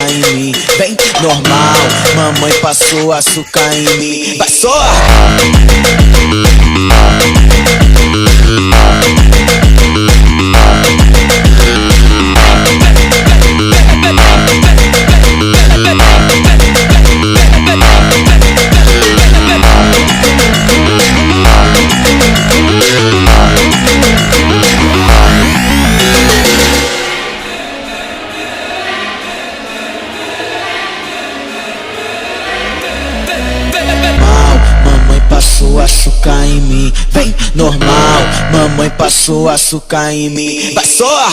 em mim. Vem, normal, mamãe passou açúcar em mim. Vai só! Passou açúcar em mim, vem normal, mamãe passou açúcar em mim. Vai só!